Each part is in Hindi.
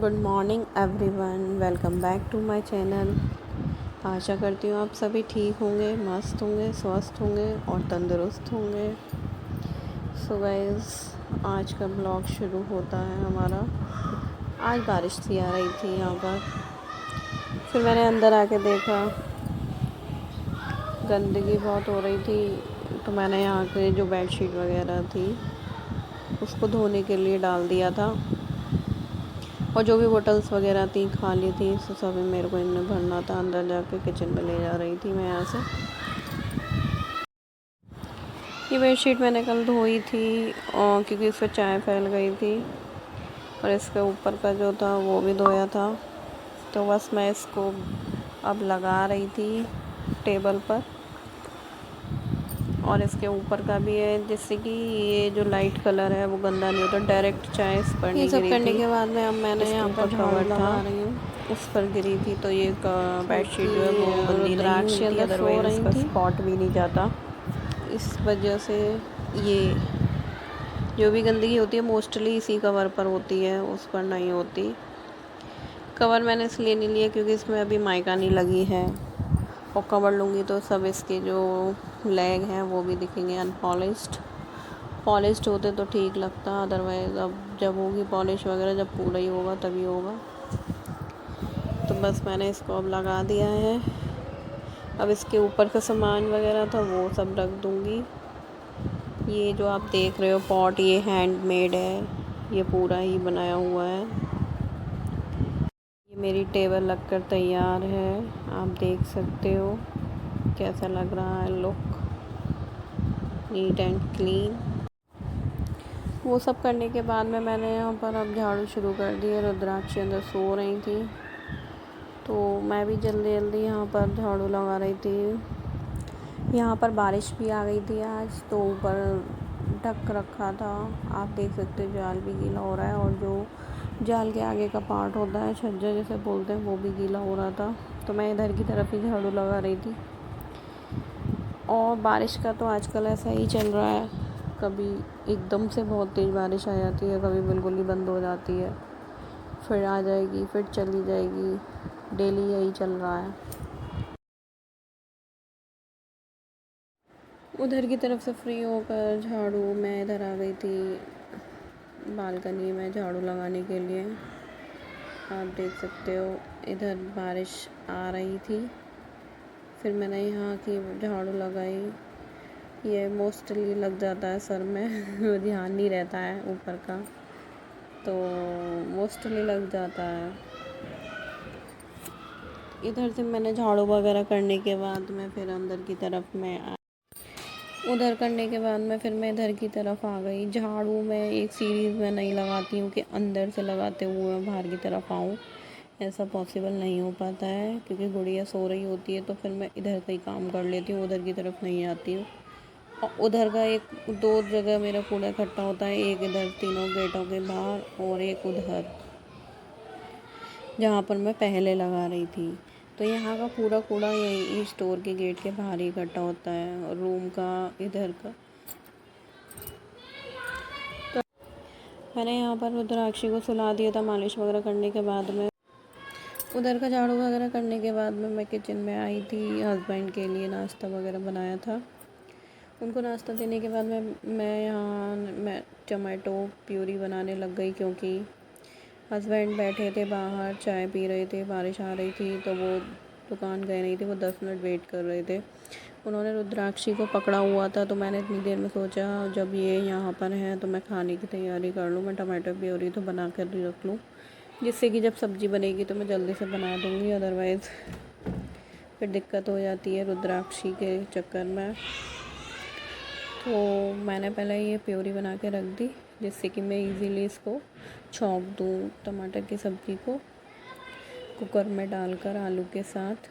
Good morning everyone, welcome back to my channel. आशा करती हूँ आप सभी ठीक होंगे, मस्त होंगे, स्वस्थ होंगे और तंदुरुस्त होंगे। सो गाइस, आज का ब्लॉग शुरू होता है हमारा। आज बारिश सी आ रही थी यहाँ पर। फिर मैंने अंदर आके देखा गंदगी बहुत हो रही थी, तो मैंने यहाँ के जो बेडशीट वगैरह थी उसको धोने के लिए डाल दिया था। और जो भी बोटल्स वगैरह थी खाली थी, तो सभी मेरे को इनमें भरना था। अंदर जाके किचन में ले जा रही थी मैं यहाँ से। ये बेडशीट मैंने कल धोई थी और क्योंकि इस पर चाय फैल गई थी, और इसके ऊपर का जो था वो भी धोया था। तो बस मैं इसको अब लगा रही थी टेबल पर, और इसके ऊपर का भी है, जिससे कि ये जो लाइट कलर है वो गंदा नहीं होता। डायरेक्ट चाय इस पर नहीं गिरी थी। ये सब करने के बाद में अब मैंने यहाँ पर झाड़ू लगा रही हूँ, उस पर गिरी थी, तो ये बेडशीट जो है वो गंदी नहीं हुई थी। अदरवाइज इसका स्पॉट भी नहीं जाता। इस वजह से ये जो भी गंदगी होती है मोस्टली इसी कवर पर होती है, उस पर नहीं होती। कवर मैंने इसलिए नहीं लिया क्योंकि इसमें अभी माइका नहीं लगी है, और कवर लूँगी तो सब इसके जो लेग हैं वो भी दिखेंगे अनपॉलिश्ड। पॉलिश्ड होते तो ठीक लगता, अदरवाइज़ अब जब होगी पॉलिश वगैरह, जब पूरा ही होगा तभी होगा। तो बस मैंने इसको अब लगा दिया है। अब इसके ऊपर का सामान वगैरह था वो सब रख दूँगी। ये जो आप देख रहे हो पॉट, ये हैंडमेड है, ये पूरा ही बनाया हुआ है। ये मेरी टेबल लगकर तैयार है, आप देख सकते हो कैसा लग रहा है लुक, नीट एंड क्लीन। वो सब करने के बाद में मैंने यहाँ पर अब झाड़ू शुरू कर दिया। रुद्राक्षी अंदर सो रही थी, तो मैं भी जल्दी जल्दी यहाँ पर झाड़ू लगा रही थी। यहाँ पर बारिश भी आ गई थी आज, तो ऊपर ढक रखा था, आप देख सकते हो। जाल भी गीला हो रहा है, और जो जाल के आगे का पार्ट होता है, छज्जा जैसे बोलते हैं, वो भी गीला हो रहा था। तो मैं इधर की तरफ ही झाड़ू लगा रही थी। और बारिश का तो आजकल ऐसा ही चल रहा है, कभी एकदम से बहुत तेज़ बारिश आ जाती है, कभी बिल्कुल ही बंद हो जाती है, फिर आ जाएगी, फिर चली जाएगी। डेली यही चल रहा है। उधर की तरफ से फ्री होकर झाड़ू मैं इधर आ गई थी बालकनी में झाड़ू लगाने के लिए। आप देख सकते हो इधर बारिश आ रही थी, फिर मैंने यहाँ की झाड़ू लगाई। ये मोस्टली लग जाता है सर में ध्यान नहीं रहता है ऊपर का, तो मोस्टली लग जाता है। इधर से मैंने झाड़ू वगैरह करने के बाद में फिर अंदर की तरफ मैं उधर करने के बाद में फिर मैं इधर की तरफ आ गई। झाड़ू मैं एक सीरीज़ में नहीं लगाती हूँ कि अंदर से लगाते हुए बाहर की तरफ आऊँ, ऐसा पॉसिबल नहीं हो पाता है, क्योंकि गुड़िया सो रही होती है, तो फिर मैं इधर का ही काम कर लेती हूँ, उधर की तरफ नहीं आती हूँ। और उधर का एक दो जगह मेरा कूड़ा इकट्ठा होता है, एक इधर तीनों गेटों के बाहर, और एक उधर जहाँ पर मैं पहले लगा रही थी। तो यहाँ का पूरा कूड़ा यही स्टोर के गेट के बाहर ही इकट्ठा होता है, और रूम का इधर का। तो मैंने यहाँ पर रुद्राक्षी को सुला दिया था मालिश वगैरह करने के बाद में। उधर का झाड़ू वगैरह करने के बाद में मैं किचन में आई थी। हस्बैंड के लिए नाश्ता वगैरह बनाया था। उनको नाश्ता देने के बाद मैं टमाटो प्यूरी बनाने लग गई, क्योंकि हस्बैंड बैठे थे बाहर चाय पी रहे थे, बारिश आ रही थी, तो वो दुकान गए नहीं थे, वो 10 मिनट वेट कर रहे थे। उन्होंने रुद्राक्षी को पकड़ा हुआ था, तो मैंने इतनी देर में सोचा जब ये यहाँ पर हैं तो मैं खाने की तैयारी कर लूँ। मैं टमाटो प्यूरी तो बना कर ही रख लूँ, जिससे कि जब सब्ज़ी बनेगी तो मैं जल्दी से बना दूँगी, अदरवाइज़ फिर दिक्कत हो जाती है रुद्राक्षी के चक्कर में। तो मैंने पहले ये प्यूरी बना के रख दी, जिससे कि मैं इजीली इसको छौंक दूँ टमाटर की सब्ज़ी को कुकर में डालकर आलू के साथ।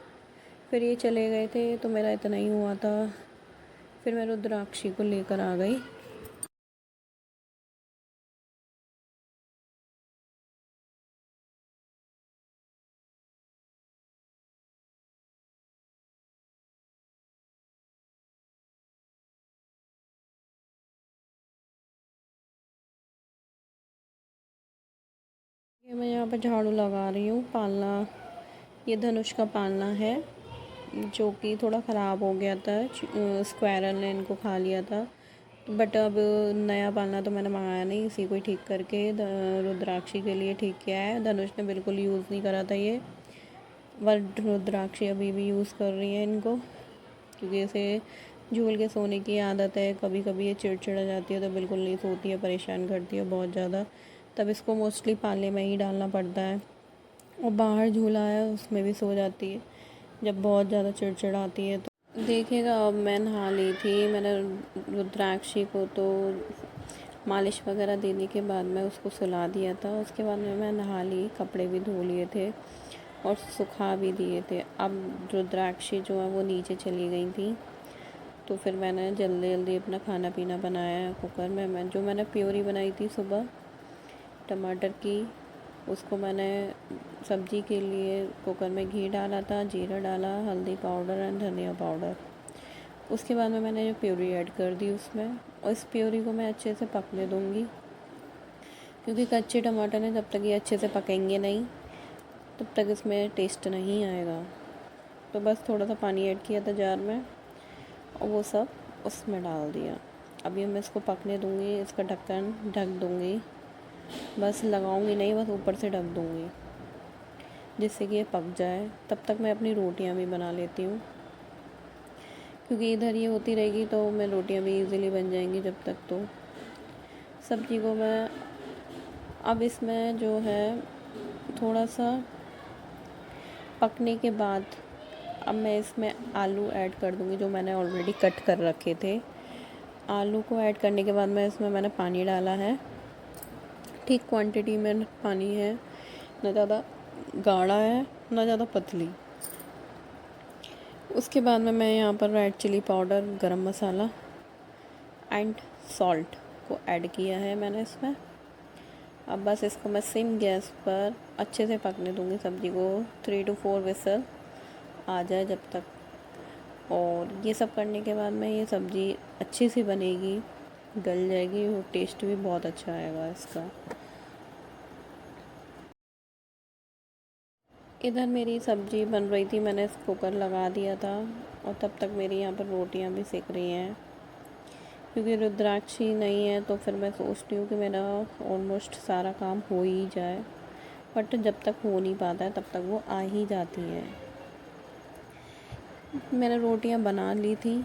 फिर ये चले गए थे, तो मेरा इतना ही हुआ था। फिर मैं रुद्राक्षी को लेकर आ गई। ये मैं यहाँ पर झाड़ू लगा रही हूँ। पालना, ये धनुष का पालना है जो कि थोड़ा ख़राब हो गया था, स्क्वायरल ने इनको खा लिया था। बट अब नया पालना तो मैंने मंगाया नहीं, इसी को ही ठीक करके रुद्राक्षी के लिए ठीक किया है। धनुष ने बिल्कुल यूज़ नहीं करा था ये, बट रुद्राक्षी अभी भी यूज़ कर रही है इनको, क्योंकि इसे झूल के सोने की आदत है। कभी कभी ये चिड़चिड़ा जाती है तो बिल्कुल नहीं सोती है, परेशान करती है बहुत ज़्यादा। तब इसको मोस्टली पालने में ही डालना पड़ता है। और बाहर झूला है उसमें भी सो जाती है जब बहुत ज़्यादा चिड़चिड़ाती है तो। देखिएगा, अब मैं नहा ली थी। मैंने रुद्राक्षी को तो मालिश वगैरह देने के बाद मैं उसको सुला दिया था। उसके बाद में मैं नहा ली, कपड़े भी धो लिए थे और सुखा भी दिए थे। अब रुद्राक्षी जो है वो नीचे चली गई थी, तो फिर मैंने जल्दी जल्दी अपना खाना पीना बनाया कुकर में। मैंने प्योरी बनाई थी सुबह टमाटर की, उसको मैंने सब्ज़ी के लिए कुकर में घी डाला था, जीरा डाला, हल्दी पाउडर एंड धनिया पाउडर। उसके बाद में मैंने जो प्योरी ऐड कर दी उसमें, और इस प्योरी को मैं अच्छे से पकने दूँगी, क्योंकि कच्चे टमाटर ने जब तक ये अच्छे से पकेंगे नहीं तब तक इसमें टेस्ट नहीं आएगा। तो बस थोड़ा सा पानी ऐड किया था जार में और वो सब उसमें डाल दिया। अभी मैं इसको पकने दूँगी, इसका ढक्कन ढक दूँगी, बस लगाऊंगी नहीं, बस ऊपर से ढक दूँगी जिससे कि ये पक जाए। तब तक मैं अपनी रोटियां भी बना लेती हूँ, क्योंकि इधर ये होती रहेगी तो मैं रोटियां भी इजीली बन जाएंगी जब तक। तो सब्ज़ी को मैं अब इसमें जो है थोड़ा सा पकने के बाद अब मैं इसमें आलू ऐड कर दूँगी जो मैंने ऑलरेडी कट कर रखे थे। आलू को ऐड करने के बाद मैंने पानी डाला है, ठीक क्वांटिटी में पानी है, ना ज़्यादा गाढ़ा है ना ज़्यादा पतली। उसके बाद में मैं यहाँ पर रेड चिली पाउडर, गरम मसाला एंड सॉल्ट को ऐड किया है मैंने इसमें। अब बस इसको मैं सिम गैस पर अच्छे से पकने दूँगी सब्ज़ी को, 3 to 4 विसल आ जाए जब तक। और ये सब करने के बाद में ये सब्ज़ी अच्छी सी बनेगी, गल जाएगी और टेस्ट भी बहुत अच्छा आएगा इसका। इधर मेरी सब्ज़ी बन रही थी, मैंने कुकर लगा दिया था और तब तक मेरी यहाँ पर रोटियाँ भी सेक रही हैं। क्योंकि रुद्राक्षी नहीं है तो फिर मैं सोचती हूँ कि मेरा ऑलमोस्ट सारा काम हो ही जाए, बट जब तक हो नहीं पाता है तब तक वो आ ही जाती हैं। मैंने रोटियाँ बना ली थी,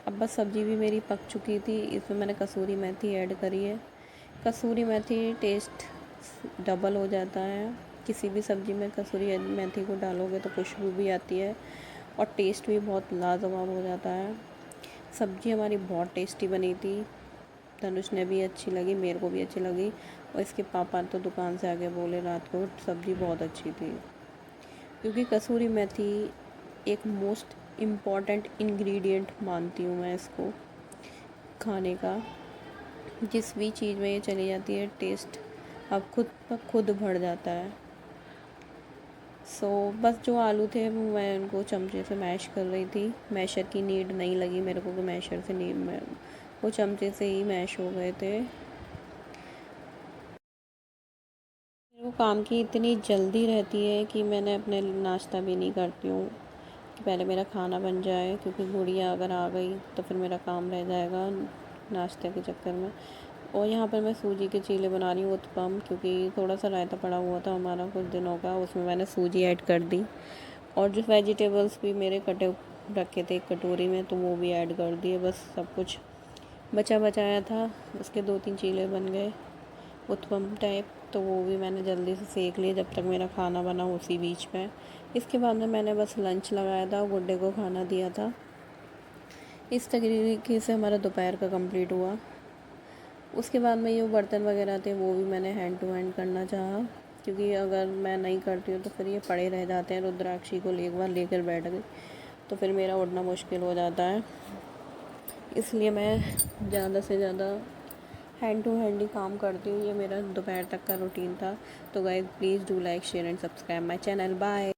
अब बस सब्ज़ी भी मेरी पक चुकी थी। इसमें मैंने कसूरी मेथी ऐड करी है। कसूरी मेथी टेस्ट डबल हो जाता है, किसी भी सब्ज़ी में कसूरी मेथी को डालोगे तो खुशबू भी आती है और टेस्ट भी बहुत लाजवाब हो जाता है। सब्ज़ी हमारी बहुत टेस्टी बनी थी, धनुष ने भी अच्छी लगी, मेरे को भी अच्छी लगी, और इसके पापा तो दुकान से आके बोले रात को सब्ज़ी बहुत अच्छी थी। क्योंकि कसूरी मेथी एक मोस्ट इम्पॉर्टेंट इंग्रेडिएंट मानती हूँ मैं इसको खाने का। जिस भी चीज़ में ये चली जाती है टेस्ट अब खुद बढ़ जाता है। बस जो आलू थे मैं उनको चमचे से मैश कर रही थी। मैशर की नीड नहीं लगी मेरे को कि मैशर से नहीं, वो चमचे से ही मैश हो गए थे। मेरे को काम की इतनी जल्दी रहती है कि मैंने अपने नाश्ता भी नहीं करती हूँ कि पहले मेरा खाना बन जाए, क्योंकि गुड़िया अगर आ गई तो फिर मेरा काम रह जाएगा नाश्ते के चक्कर में। और यहाँ पर मैं सूजी के चीले बना रही हूँ, उत्पम, क्योंकि थोड़ा सा रायता पड़ा हुआ था हमारा कुछ दिनों का, उसमें मैंने सूजी ऐड कर दी। और जो वेजिटेबल्स भी मेरे कटे रखे थे एक कटोरी में तो वो भी ऐड कर दिए। बस सब कुछ बचा बचाया था, उसके 2-3 चीले बन गए उत्पम टाइप, तो वो भी मैंने जल्दी से सेक लिए जब तक मेरा खाना बना उसी बीच में। इसके बाद में मैंने बस लंच लगाया था, गुड्डे को खाना दिया था। इस तरीके से हमारा दोपहर का कंप्लीट हुआ। उसके बाद में ये बर्तन वगैरह थे वो भी मैंने हैंड टू हैंड करना चाहा, क्योंकि अगर मैं नहीं करती हूँ तो फिर ये पड़े रह जाते हैं। रुद्राक्षी को एक बार लेकर बैठ गई तो फिर मेरा उठना मुश्किल हो जाता है, इसलिए मैं ज़्यादा से ज़्यादा हैंड टू हैंड ही काम करती हूँ। ये मेरा दोपहर तक का रूटीन था। तो guys please do like, share and subscribe my channel. Bye.